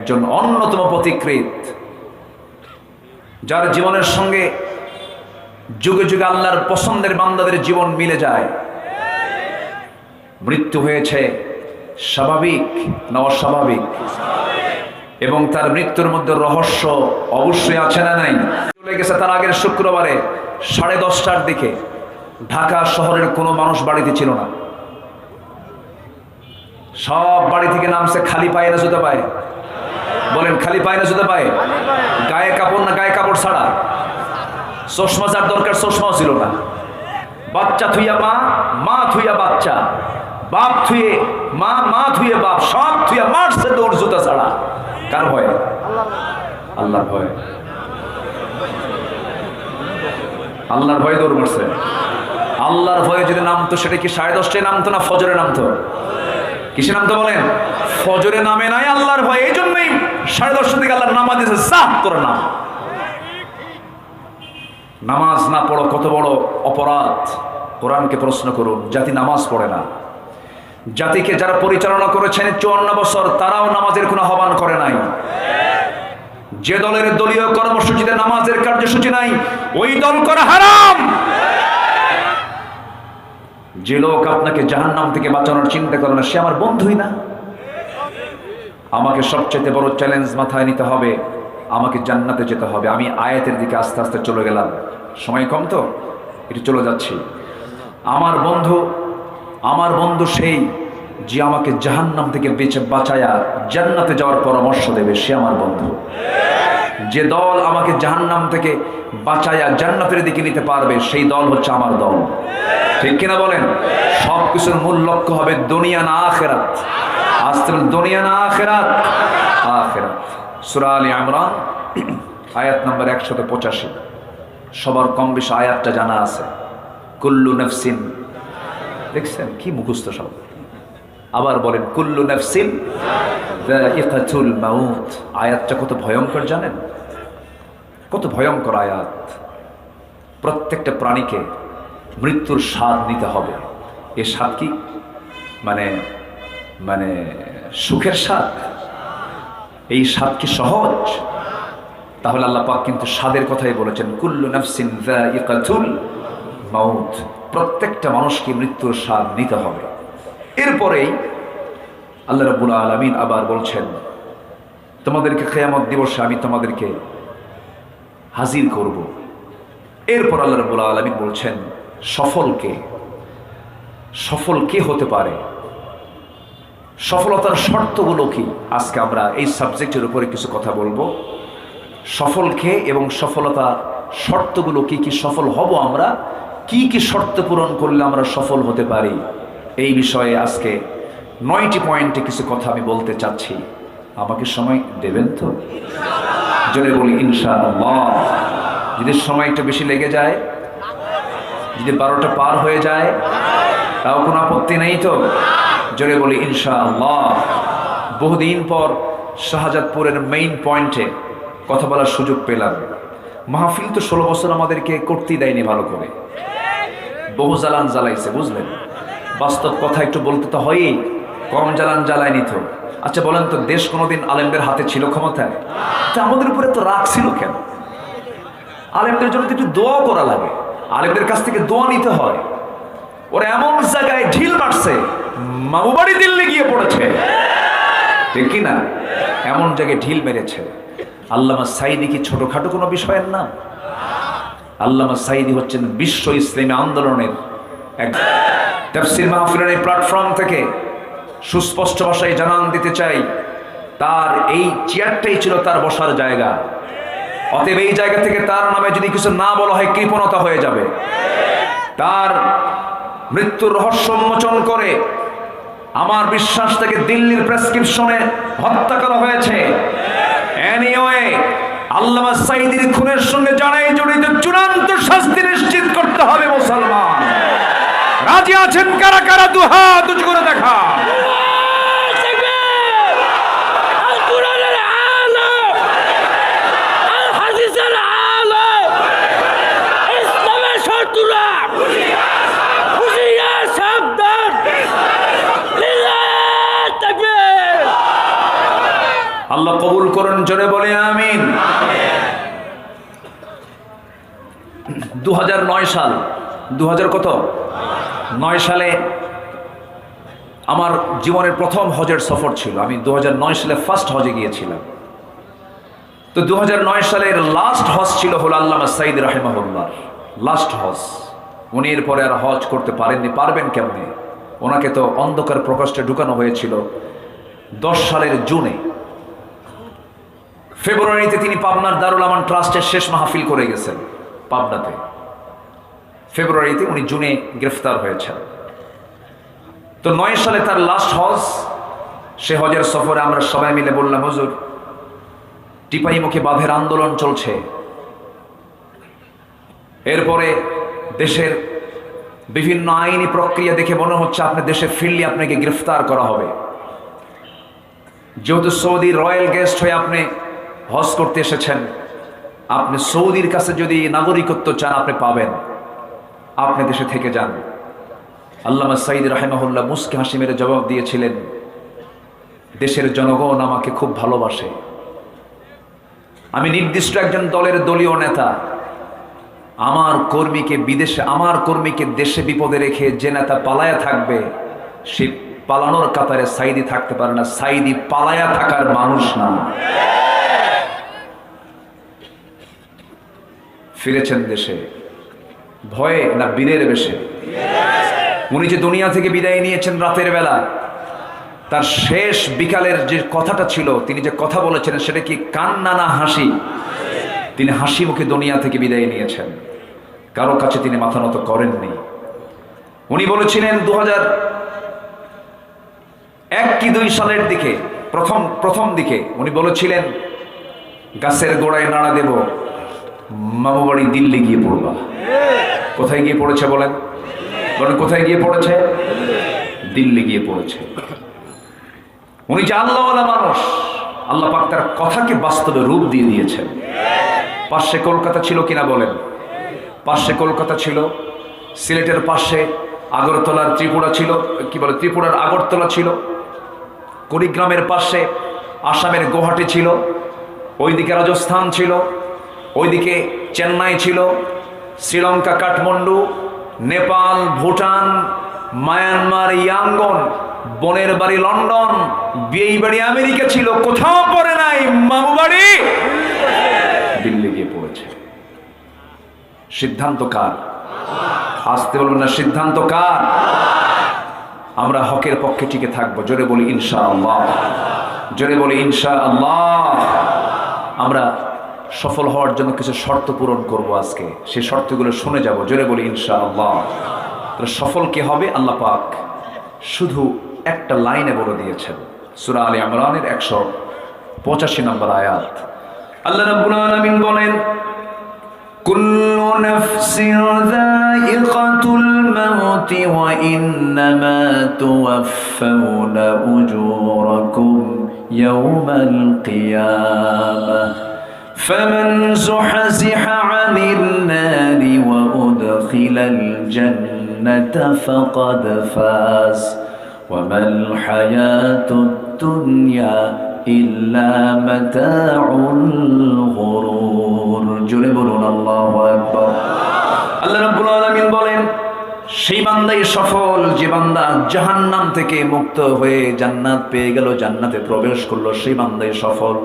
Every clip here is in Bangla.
একজন অন্যতম পথিকৃৎ, যার জীবনের সঙ্গে যুগে যুগে আল্লাহর পছন্দের বান্দাদের জীবন মিলে যায়। মৃত্যু হয়েছে স্বাভাবিক না অস্বাভাবিক, এবং তার মৃত্যুর মধ্যে রহস্য অবশ্যই আছে না নাই? চলে গেছে তার আগের শুক্রবারে 10:30টার দিকে। ঢাকা শহরের কোনো মানুষ বাড়িতে ছিল না, সব বাড়ি থেকে নামছে খালি পায়ে না জুতা পায়ে? বলেন, খালি পায়ে না জুতা পায়ে? গায়ে কাপড় না গায়ে কাপড় ছাড়া? চশমা যার দরকার চশমাও ছিল না। বাচ্চা থুইয়া মা, মা থুইয়া বাচ্চা, বাপ থুয়ে মা, মা থুয়ে বাপ, সব থুইয়া মারছে দৌড় জুতা ছাড়া। কার ভয়ে? আল্লাহর ভয়ে। আল্লাহর ভয়ে দৌড় মারছে। আল্লাহর ভয়ে যদি নামতো সেটা কি 10:30টায় নামতো না ফজরে নামতো? কিসে নামতো বলেন? ফজরে নামে নাই, আল্লাহর ভয়। এই জন্যই 10:30টার দিকে আল্লাহর নামাজ দিয়েছে, যা তোরা নাম। নামাজ না পড়ো কত বড় অপরাধ। কোরআনকে প্রশ্ন করুন, জাতি নামাজ পড়ে না। জাতিকে যারা পরিচালনা করেছেন 54 বছর, তারাও নামাজের কোনো আহ্বান করে নাই। যে দলের দলীয় কর্মসূচিতে নামাজের কার্যসূচি নাই, ওই দল করা হারাম। যে লোক আপনাকে জাহান্নাম থেকে বাঁচানোর চিন্তা করে না, সে আমার বন্ধুই না। আমাকে সবচেয়ে বড় চ্যালেঞ্জ মাথায় নিতে হবে, আমাকে জান্নাতে যেতে হবে। আমি আয়াতের দিকে আস্তে আস্তে চলে গেলাম, সময় কম তো একটু চলে যাচ্ছি। আমার বন্ধু সেই যে আমাকে জাহান্নাম থেকে বাঁচায়া জান্নাতে যাওয়ার পরামর্শ দেবে, সে আমার বন্ধু। যে দল আমাকে জাহান্নাম থেকে বাঁচায়া জান্নাতের দিকে নিতে পারবে, সেই দল হচ্ছে আমার দল। ঠিক কিনা বলেন? সবকিছুর মূল লক্ষ্য হবে দুনিয়া না আখিরাত। আসলে দুনিয়া না আখিরাত, আখিরাত। সূরা আলে ইমরান আয়াত নম্বর 185। সবার কম বেশি আয়াতটা জানা আছে। কুল্লু নাফসিন, দেখছেন কি মুখস্থ সব। আবার বলেন, কুল্লু নাফসিন যায়িকাতুল মাউত। আয়াতটা কত ভয়ঙ্কর জানেন? কত ভয়ঙ্কর আয়াত। প্রত্যেকটা প্রাণীকে মৃত্যুর স্বাদ নিতে হবে। এ স্বাদ কি মানে সুখের স্বাদ? এই স্বাদ কি সহজ? তাহলে আল্লাহ পাক কিন্তু স্বাদের কথাই বলেছেন, কুল্লু নাফসিন যায়িকাতুল মাউত। প্রত্যেকটা মানুষকে মৃত্যুর স্বাদ নিতে হবে। এরপরেই আল্লাহ রাব্বুল আলামিন আবার বলছেন, তোমাদেরকে কিয়ামত দিবসে আমি তোমাদেরকে হাজির করব। এরপর আল্লাহ রাব্বুল আলামিন বলছেন, সফল কে হতে পারে, সফলতার শর্তগুলো কি? আজকে আমরা এই সাবজেক্টের উপরে কিছু কথা বলবো। সফল কে এবং সফলতা শর্তগুলো কি কি, সফল হব আমরা, কি কি শর্ত পূরণ করলে আমরা সফল হতে পারি, এই বিষয়ে আজকে 9টি পয়েন্টে কিছু কথা আমি বলতে চাচ্ছি। আমাকে সময় দেবেন তো? জোরে বলি ইনশাআল্লাহ। যদি সময় একটু বেশি লেগে যায়, যদি 12টা পার হয়ে যায়, তাও কোনো আপত্তি নেই তো? জোরে বলি ইনশাআল্লাহ। বহুদিন পর শাহজাদপুরের মেইন পয়েন্টে কথা বলার সুযোগ পেলাম। মাহফিল তো 16 বছর আমাদেরকে করতেই দেয়নি ভালো করে, বহু জ্বালান জ্বালাইছে, বুঝলেন? বাস্তব কথা একটু বলতে তো হয়ই, কম জ্বালান জ্বালায়নি তো। আচ্ছা বলেন তো, দেশ কোনোদিন আলেমদের হাতে ছিল ক্ষমতায়? তা আমাদের উপরে তো রাগ ছিল কেন? আলেমদের জন্য তো একটু দোয়া করা লাগে, আলেমদের কাছ থেকে দোয়া নিতে হয়। ওরা এমন জায়গায় ঢিল মারছে, মামুবাড়ি দিল্লি গিয়ে পড়েছে, ঠিক কি না? এমন জায়গায় ঢিল মেরেছে। আল্লামা সাঈদী কি ছোটখাটো কোনো বিষয়ের নাম? আল্লামা সাঈদী হচ্ছেন বিশ্ব ইসলামী আন্দোলনের এক। তাফসীর মাহফিলের এই প্ল্যাটফর্ম থেকে সুস্পষ্ট ভাষায় জানান দিতে চাই, তার এই চেয়ারটাই ছিল তার বসার জায়গা। অতএব এই জায়গা থেকে তার নামে যদি কিছু না বলা হয়, কৃপণতা হয়ে যাবে। তার মৃত্যুর রহস্য উন্মোচন করে আমার বিশ্বাস থেকে দিল্লির প্রেসক্রিপশনে হত্যা করা হয়েছে। এনিওয়ে, আল্লামা সাঈদীর খুনের সঙ্গে যারাই জড়িত, চূড়ান্ত শাস্তি নিশ্চিত করতে হবে। মুসলমান রাজি আছেন কারা কারা? দুহাত উঁচু করে দেখা। আল্লাহ কবুল কবুল করুন, জোরে বলে আমিন। 2009 সাল, 2009 সালে আমার জীবনের প্রথম হজের সফর ছিল। আমি 2009 সালে ফার্স্ট হজে গিয়েছিলাম। তো 2009 সালের লাস্ট হজ ছিল হলো আল্লামা সাঈদ রাহিমাহুল্লাহ লাস্ট হজ। উনি এরপরে আর হজ করতে পারেননি। পারবেন কেমনে? ওনাকে তো অন্ধকার প্রকোষ্ঠে ঢুকানো হয়েছিল 10 সালের জুনে। ফেব্রুয়ারিতে তিনি পাবনার দারুল আমান ট্রাস্টের শেষ মাহফিল করে গেছেন পাবনাতে। ফেব্রুয়ারিতে, উনি জুনে গ্রেফতার হয়েছেন। তো 9 সালে তার লাস্ট হজ। সে হজের সফরে আমরা সবাই মিলে বললাম, হুজুর টিপাইমুখী বাঁধের আন্দোলন চলছে, এরপরে দেশের বিভিন্ন আইনি প্রক্রিয়া দেখে মনে হচ্ছে আপনি দেশে ফিরলে আপনাকে গ্রেফতার করা হবে। যেহেতু সৌদির রয়্যাল গেস্ট হয়ে আপনি হজ করতে এসেছেন, আপনি সৌদির কাছে যদি নাগরিকত্ব চান আপনি পাবেন, আপনি দেশে থেকে যান। আল্লামা সাঈদ রাহিমাহুল্লাহ মুস্কি হাসি মেরে জবাব দিয়েছিলেন, দেশের জনগণ আমাকে খুব ভালোবাসে, আমি নির্দিষ্ট একজন দলের দলীয় নেতা। আমার কর্মীকে দেশে বিপদে রেখে যে নেতা পালায়া থাকবে, সে পালানোর কাতারে সাঈদী থাকতে পারে না। সাঈদী পালায়া থাকার মানুষ না। ফিরেছেন দেশে ভয়ে না বীরের বেশে? উনি যে দুনিয়া থেকে বিদায় নিয়েছেন রাতের বেলা, তার শেষ বিকালের যে কথাটা ছিল, তিনি যে কথা বলেছেন, সেটা কি কান্না না হাসি? তিনি হাসি মুখে দুনিয়া থেকে বিদায় নিয়েছেন। কারো কাছে তিনি মাথা নত করেননি। উনি বলেছিলেন 2001 কি 2 সালের দিকে, প্রথম দিকে উনি বলেছিলেন, গাছের গোড়ায় নাড়া দেব, মামু বাড়ি দিল্লি গিয়ে পড়বা। কোথায় গিয়ে পড়েছে বলেন? কোথায় গিয়ে পড়েছে? দিল্লি গিয়ে পড়েছে। উনি যে আল্লাহওয়ালা মানুষ, আল্লাহ পাক তার কথাকে বাস্তবে রূপ দিয়ে দিয়েছেন। পাশে কলকাতা ছিল কিনা বলেন? পাশে কলকাতা ছিল, সিলেটের পাশে আগরতলার ত্রিপুরা ছিল, ত্রিপুরার আগরতলা ছিল, কুড়িগ্রামের পাশে আসামের গুয়াহাটি ছিল, ওইদিকে রাজস্থান ছিল, ওইদিকে চেন্নাই ছিল, শ্রীলঙ্কা কাঠমান্ডু, নেপাল, ভুটান, মায়ানমার ইয়াঙ্গন, বোনের বাড়ি লন্ডন, বিয়ে বাড়ি আমেরিকা ছিল, কোথাও পড়ে নাই, মামু বাড়ি দিল্লি গিয়ে পড়েছে। সিদ্ধান্ত কার? আসতে বলবেন না, সিদ্ধান্ত কার? আমরা হকের পক্ষে টিকে থাকবো, জোরে বলি ইনশাআল্লাহ, জোরে বলি ইনশাআল্লাহ। আমরা সফল হওয়ার জন্য কিছু শর্ত পূরণ করব আজকে, সেই শর্তগুলো শুনে যাব, জোরে বলি ইনশাআল্লাহ। তাহলে সফল কে হবে? আল্লাহ পাক শুধু একটা লাইনে বলে দিয়েছেন, সূরা আলে ইমরানের 185 নম্বর আয়াত। আল্লাহ রাব্বুল আলামিন বলেন, কুল্লু নাফসিন যায়িকাতুল মাউতি ওয়া ইন্নামা তুওয়াফাউনা উজুরাকুম ইয়াওমাল কিয়ামাহ ফামান যুহজিহা আনিন নারি ওয়া উদখিলাল জান্নাতা ফাকাদ ফাজ ওয়া মাল হায়াতুদ দুনিয়া ইল্লা মাতাউল গুরুর। জোরে বলুন আল্লাহু আকবার। আল্লাহ রাব্বুল আলামিন বলেন, সেই বান্দাই সফল যে বান্দা জাহান্নাম থেকে মুক্ত হয়ে জান্নাত পেয়ে গেল, জান্নাতে প্রবেশ করলো, সেই বান্দাই সফল।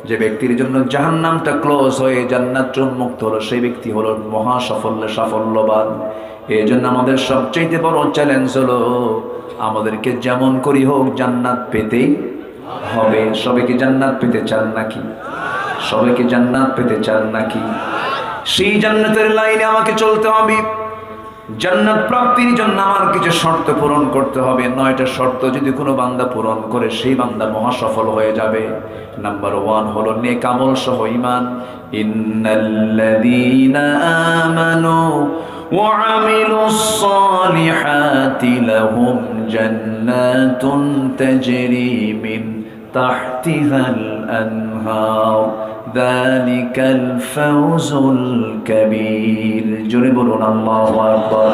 যে ব্যক্তির জন্য জাহান্নামটা ক্লোজ হয়ে জান্নাত উন্মুক্ত হলো, সেই ব্যক্তি হলো মহা সাফল্যবান। এই জন্য আমাদের সবচেয়ে বড় চ্যালেঞ্জ হলো, আমাদেরকে যেমন করি হোক জান্নাত পেতেই হবে। সবাইকে জান্নাত পেতে চান নাকি? সবাইকে জান্নাত পেতে চান নাকি? সেই জান্নাতের লাইনে আমাকে চলতে হবে। জান্নাত প্রাপ্তির জন্য আমার কিছু শর্ত পূরণ করতে হবে। 9টা শর্ত যদি কোনো বান্দা পূরণ করে, সেই বান্দা মহা সফল হয়ে যাবে। নাম্বার 1 হলো নেক আমল সহ ঈমান। ইন্নাল্লাযীনা আমানু ওয়া আমিলুস সালিহাতি লাহুম জান্নাতুন তাজরি মিন তাহতিহাল আনহার যালিকাল ফাওজুল কাবীর। জোরে বলুন আল্লাহু আকবার।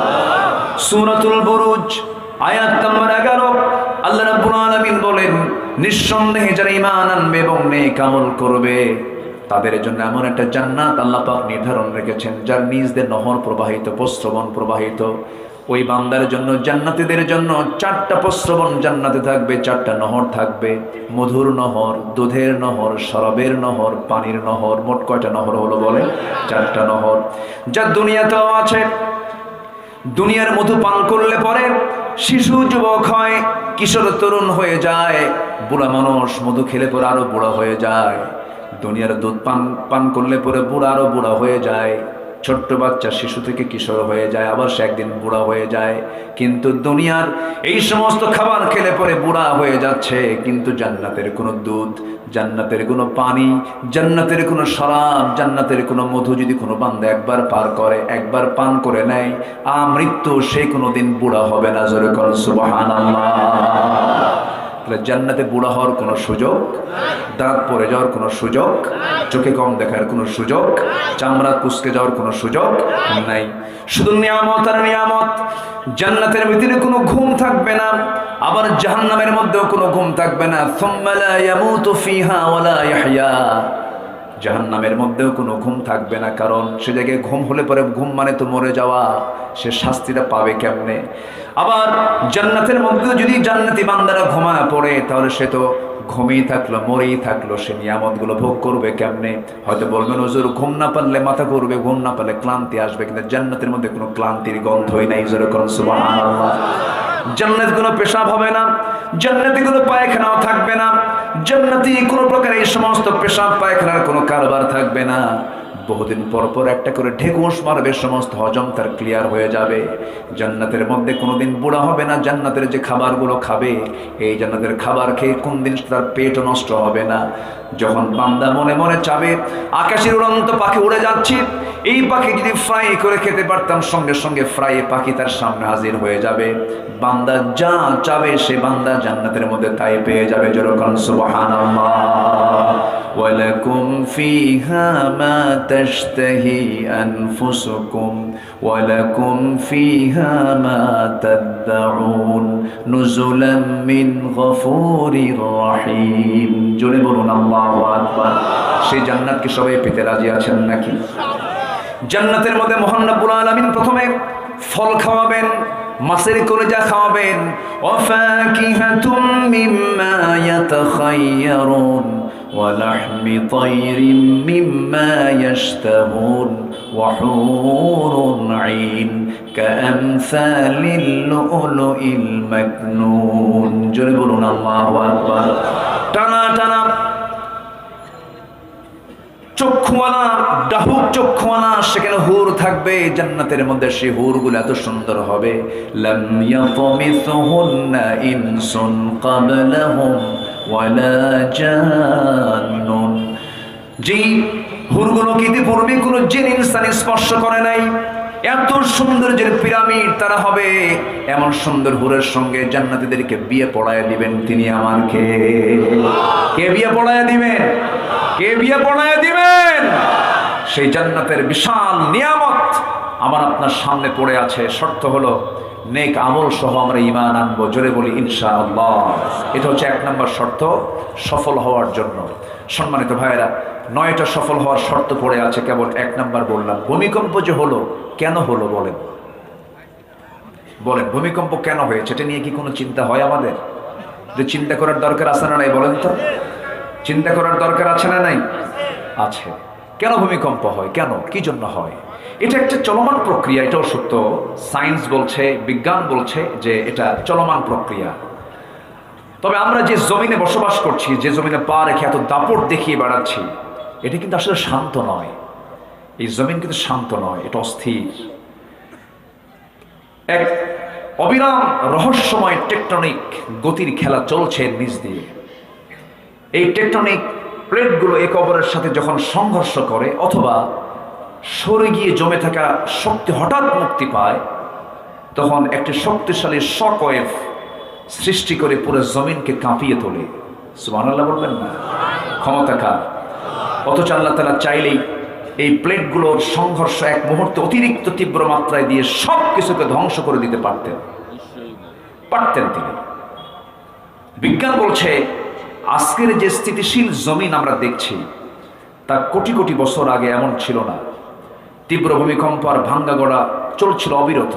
সূরাতুল বুরুজ আয়াত নম্বর 11। আল্লাহ রাব্বুল আলামিন বলেন, নিঃসন্দেহে যারা ঈমান আনবে এবং নেক আমল করবে তাদের জন্য এমন একটা জান্নাত আল্লাহ পাক নির্ধারণ রেখেছেন যার নিজ দিয়ে নহর প্রবাহিত, প্রস্রবণ প্রবাহিত। ওই বান্দার জন্য, জান্নাতীদের জন্য 4টা প্রস্রবণ জান্নাতে থাকবে, 4টা নহর থাকবে। মধুর নহর, দুধের নহর, শরাবের নহর, পানির নহর। মোট কয়টা নহর হলো বলে? 4টা নহর, যা দুনিয়াতেও আছে। দুনিয়ার মধু পান করলে পরে শিশু যুবক হয়, কিশোর তরুণ হয়ে যায়, বুড়া মানুষ মধু খেলে পরে আরো বুড়া হয়ে যায়। দুনিয়ার দুধ পান করলে পরে বুড়া আরো বুড়া হয়ে যায়। ছোট্ট বাচ্চা শিশু থেকে কিশোর হয়ে যায়, আবার সে একদিন বুড়া হয়ে যায়। কিন্তু দুনিয়ার এই সমস্ত খাবার খেলে পরে বুড়া হয়ে যাচ্ছে, কিন্তু জান্নাতের কোনো দুধ, জান্নাতের কোনো পানি, জান্নাতের কোনো শরাব, জান্নাতের কোনো মধু যদি কোনো বান্দা একবার একবার পান করে নেয়, আমৃত্যু সে কোনোদিন বুড়া হবে না। জোরে বলুন সুবহানাল্লাহ। জান্নাতে বুড়া হওয়ার কোনো সুযোগ, দাঁত পড়ে যাওয়ার কোনো সুযোগ, চোখে কম দেখার কোনো সুযোগ, চামড়া কুঁচকে যাওয়ার কোনো সুযোগ নাই। শুধু নিয়ামত আর নিয়ামত। জান্নাতের ভিতরে কোনো ঘুম থাকবে না, আবার জাহান্নামের মধ্যেও কোনো ঘুম থাকবে না। সুম্মা লা ইয়ামুতু ফিহা ওয়ালা ইয়াহইয়া। জাহান্নামের মধ্যেও কোনো ঘুম থাকবে না, কারণ সে জায়গায় ঘুম হলে পরে, ঘুম মানে তো মরে যাওয়া, সে শাস্তিটা পাবে কেমনে? আবার জান্নাতের মধ্যেও যদি জান্নাতি বান্দারা ঘুমায় পড়ে, তাহলে সে তো ঘুমেই থাকলো, মরেই থাকলো, সে নিয়ামতগুলো ভোগ করবে কেমনে? হয়তো বলবেন হুজুর, ঘুম না পারলে মাথা করবে, ঘুম না পারলে ক্লান্তি আসবে, কিন্তু জান্নাতের মধ্যে কোনো ক্লান্তির গন্ধই নাই। জোরে করুন সুবহানাল্লাহ। জান্নাতে কোনো পেশাব হবে না, জান্নাতে কোনো পায়খানাও থাকবে না, জান্নাতে কোনো প্রকার এই সমস্ত পেশাব পায়খানার কোনো কারবার থাকবে না। বহুদিন পর পর একটা করে ঢেকুস মারবে, সমস্ত হজম তার ক্লিয়ার হয়ে যাবে। জান্নাতের মধ্যে কোনোদিন বুড়া হবে না। জান্নাতের যে খাবারগুলো খাবে, এই জান্নাতের খাবার খেয়ে কোনদিন তার পেটও নষ্ট হবে না। যখন বান্দা মনে মনে চাবে, আকাশের উড়ন্ত পাখি উড়ে যাচ্ছে, এই পাখি যদি ফ্রাই করে খেতে পারতাম, সঙ্গে সঙ্গে ফ্রাই পাখি তার সামনে হাজির হয়ে যাবে। বান্দা যা চাবে সে বান্দা জান্নাতের মধ্যে তাই পেয়ে যাবে। যেরকম সুবহানাল্লাহ। ওয়ালাকুম ফিহা মা তাশতাহি আনফুসুকুম ওয়ালাকুম ফিহা মা তাদউন নুজুলাম মিন গফুরির রহিম। জোরে বলুন আল্লাহু আকবার। সেই জান্নাত কি সবাই পেতে রাজি আছেন নাকি? জান্নাতের মধ্যে মহান রব্বুল আলামিন প্রথমে ফল খাওয়াবেন, মাছের কলিজা খাওয়াবেন। ওয়াফাকিহাতুম মিম্মা ইয়াতাখায়্যারুন ওয়া লাহমি তায়রিম মিম্মা ইয়াশতাহুন ওয়া হুরুন আইন কাআমসালিল লুলুইল মাকনুন। জোরে বলুন আল্লাহু আকবার। টানা টানা চক্ষুওয়ালা, ডাহুক চক্ষুওয়ালা সেখানে হুর থাকবে জান্নাতের মধ্যে। সেই হুরগুলো এত সুন্দর হবে, লাম ইয়াতমিসহুন্না ইনসুন ক্বাবলাহুম ওয়ালা জান্নুন। যেই হুরগুলোকে ইতিপূর্বে কোনো জিন ইনসান স্পর্শ করে নাই, এত সৌন্দর্যের পিরামিড তারা হবে। এমন সুন্দর হুরের সঙ্গে জান্নাতীদেরকে বিয়ে পড়ায় দিবেন তিনি। আমার কে বিয়ে পড়ায় দিবেন? কে বিয়ে পড়ায় দিবেন? সেই জান্নাতের বিশাল নিয়ামত আমার আপনার সামনে পড়ে আছে। শর্ত হলো নেক আমল সহ আমরা ঈমান আনবো। জোরে বলি ইনশাআল্লাহ। এটা হচ্ছে 1 নম্বর শর্ত সফল হওয়ার জন্য। সম্মানিত ভাইয়েরা, 9টা সফল হওয়ার শর্ত পড়ে আছে, কেবল 1 নম্বর বললাম। ভূমিকম্প যে হলো, কেন হলো বলেন? ভূমিকম্প কেন হয়েছে? এটা নিয়ে কি কোনো চিন্তা হয় আমাদের? যে চিন্তা করার দরকার আছে না নাই বলেন তো? চিন্তা করার দরকার আছে না নাই? আছে। কেন ভূমিকম্প হয়? কেন, কি জন্য হয়? এটা একটা চলমান প্রক্রিয়া, এটাও সত্য। সায়েন্স বলছে, বিজ্ঞান বলছে যে এটা চলমান প্রক্রিয়া। তবে আমরা যে জমিনে বসবাস করছি, যে জমিনে পা রেখে এত দাপট দেখিয়ে বেড়াচ্ছি, এটা কিন্তু আসলে শান্ত নয়। এই জমিন কিন্তু শান্ত নয়, এটা অস্থির। এক অবিরাম রহস্যময় টেকটনিক গতির খেলা চলছে নিচ দিয়ে। এই টেকটনিক প্লেটগুলো একে অপরের সাথে যখন সংঘর্ষ করে অথবা সরে গিয়ে জমে থাকা শক্তি হঠাৎ মুক্তি পায়, তখন একটি শক্তিশালী শক ওয়েভ সৃষ্টি করে পুরো জমিনকে কাঁপিয়ে তোলে। সুবহানাল্লাহ বলবেন না? ক্ষমতা কার? অথচ আল্লাহ তাআলা চাইলেই এই প্লেটগুলোর সংঘর্ষ এক মুহূর্তে অতিরিক্ত তীব্র মাত্রায় দিয়ে সব কিছুকে ধ্বংস করে দিতে পারতেন তিনি। বিজ্ঞান বলছে আজকের যে স্থিতিশীল জমিন আমরা দেখছি তা কোটি কোটি বছর আগে এমন ছিল না। তীব্র ভূমিকম্প আর ভাঙ্গা গড়া চলছিল অবিরত,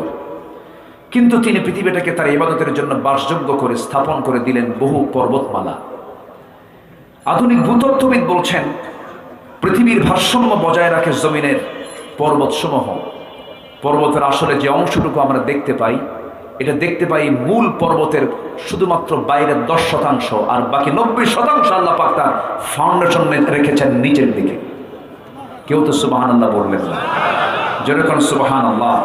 কিন্তু তিনি পৃথিবীটাকে তার ইবাদতের জন্য বাসযোগ্য করে স্থাপন করে দিলেন বহু পর্বতমালা। আধুনিক ভূতত্ত্ববিদ বলছেন পৃথিবীর ভারসাম্য বজায় রাখে জমিনের পর্বতসমূহ। পর্বতের আসলে যে অংশটুকু আমরা দেখতে পাই, এটা দেখতে পাই মূল পর্বতের শুধুমাত্র বাইরের 10%, আর বাকি 90% আল্লাহ পাক তার ফাউন্ডেশন রেখেছেন নিচের দিকে। কেউ তো সুবহানাল্লাহ বললেন না, যেরকম সুবহানাল্লাহ।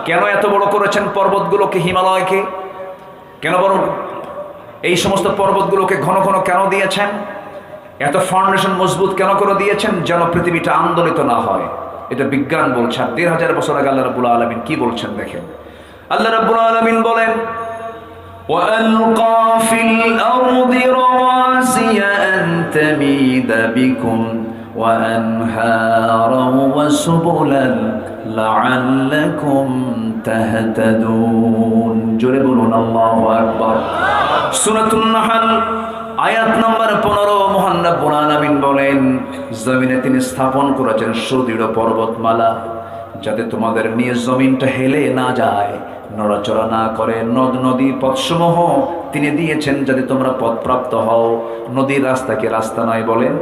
কেন এত বড় করেছেন পর্বতগুলোকে, হিমালয়কে? কেন বড় এই সমস্ত পর্বতগুলোকে ঘন ঘন কেন দিয়েছেন? এত ফাউন্ডেশন মজবুত কেন করে দিয়েছেন? যেন পৃথিবীটা আন্দোলিত না হয়। এটা বিজ্ঞান বলছে। আর 1500 বছর আগে আল্লাহ রাব্বুল আলামিন কি বলছেন দেখেন। আল্লাহ রাব্বুল আলামিন বলেন, وَأَلْقَى فِي الْأَرْضِ رَوَاسِيَ أَن تَمِيدَ بِكُمْ وَأَنْهَارًا وَسُبُلًا لَعَلَّكُمْ تَهْتَدُونَ। জোরে বলুন আল্লাহু আকবার। সূরাতুন নাহল আয়াত নম্বর 15। মহান রব্বুল আলামিন বলেন, জমিনে তিনি স্থাপন করেছেন সুদৃঢ় পর্বতমালা, যাতে তোমাদের নিয়ে জমিনটা হেলে না যায়, নড়াচড়া না করে। নদ নদী পথসমূহ তিনি দিয়েছেন যাতে তোমরা পথপ্রাপ্ত হও। নদীর রাস্তাকে রাস্তা নয় বলেন।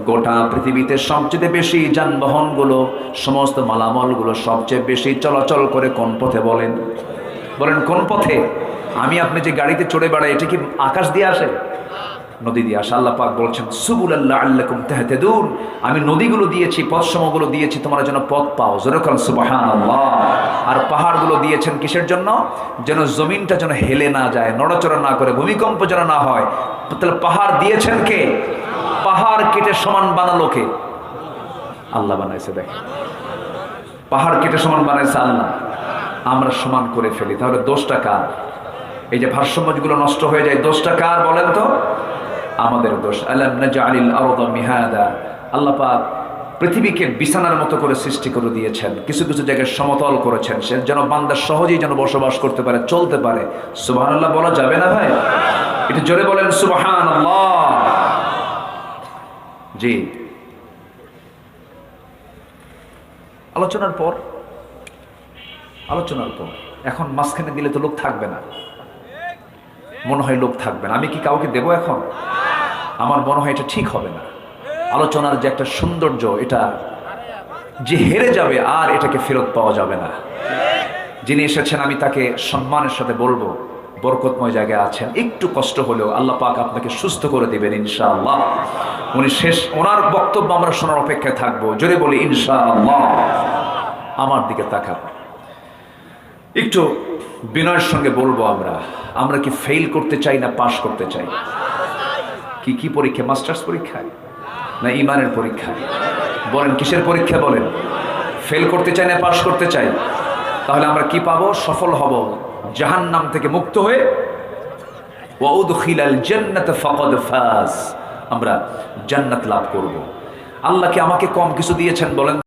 গোটা পৃথিবীতে সবচেয়ে বেশি যানবাহনগুলো, সমস্ত মালামালগুলো সবচেয়ে বেশি চলাচল করে কোন পথে বলেন? বলেন কোন পথে? আমি আপনি যে গাড়িতে চড়ে বেড়াই, এটা কি আকাশ দিয়ে আসে? নদী দিয়ে আসে। আল্লাহ পাক বলছেন সুবুলাল লাআল্লাকুম তাহতাদুন, আমি নদীগুলো দিয়েছি, পথসমূহগুলো দিয়েছি তোমার যেন পথ পাও। জোরে বলেন সুবহানাল্লাহ। আর পাহাড়গুলো দিয়েছেন কিসের জন্য? যেন জমিনটা যেন হেলে না যায়, নড়াচড়া না করে, ভূমিকম্প যেন না হয়। তাহলে পাহাড় দিয়েছেন কে? পাহাড় কেটে সমান বানালো কে? আল্লাহ বানাইছে। দেখেন, পাহাড় কেটে সমান বানাইছে আল্লাহ, আমরা সমান করে ফেলি। তাহলে দোষটা কার? এই যে ভারসাম্যগুলো নষ্ট হয়ে যায়, দোষটা কার বলেন তো? আমাদের দোষ। আলাম নাজআলিল আরদা মিহাদা, আল্লাহ পাক পৃথিবীকে বিছানার মতো করে সৃষ্টি করে দিয়েছেন, কিছু কিছু জায়গায় সমতল করেছেন, সে যেন বান্দা সহজেই যেন বসবাস করতে পারে, চলতে পারে। সুবহানাল্লাহ বলা যাবে না ভাই? এটা জোরে বলেন সুবহানাল্লাহ। জি, আলোচনার পর এখন মাঝখানে দিলে তো লোক থাকবে না, মনে হয় লোক থাকবে না। আমি কি কাউকে দেব এখন? আমার মনে হয় এটা ঠিক হবে না। আলোচনার যে একটা সৌন্দর্য, এটা যে হেরে যাবে আর এটাকে ফেরত পাওয়া যাবে না। যিনি এসেছেন আমি তাকে সম্মানের সাথে বলবো, বরকতময় জায়গায় আছেন, একটু কষ্ট হলেও আল্লাহ পাক আপনাকে সুস্থ করে দিবেন ইনশাআল্লাহ। উনি ওনার বক্তব্য আমরা শোনার অপেক্ষায় থাকবো। জোরে বলি ইনশাআল্লাহ। আমার দিকে তাকান, একটু বিনয়ের সঙ্গে বলবো, আমরা কি ফেল করতে চাই না পাশ করতে চাই? কি পরীক্ষা? মাস্টার্স পরীক্ষায় না ইমানের পরীক্ষায়? বলেন কিসের পরীক্ষা? বলেন। ফেল করতে চাই না পাশ করতে চাই? তাহলে আমরা কি পাবো? সফল হব, জাহান্নাম থেকে মুক্ত হয়ে ওয়া উদখিলাল জান্নাত ফাকাদ ফাজ, আমরা জান্নাত লাভ করব। আল্লাহ কি আমাকে কম কিছু দিয়েছেন বলেন?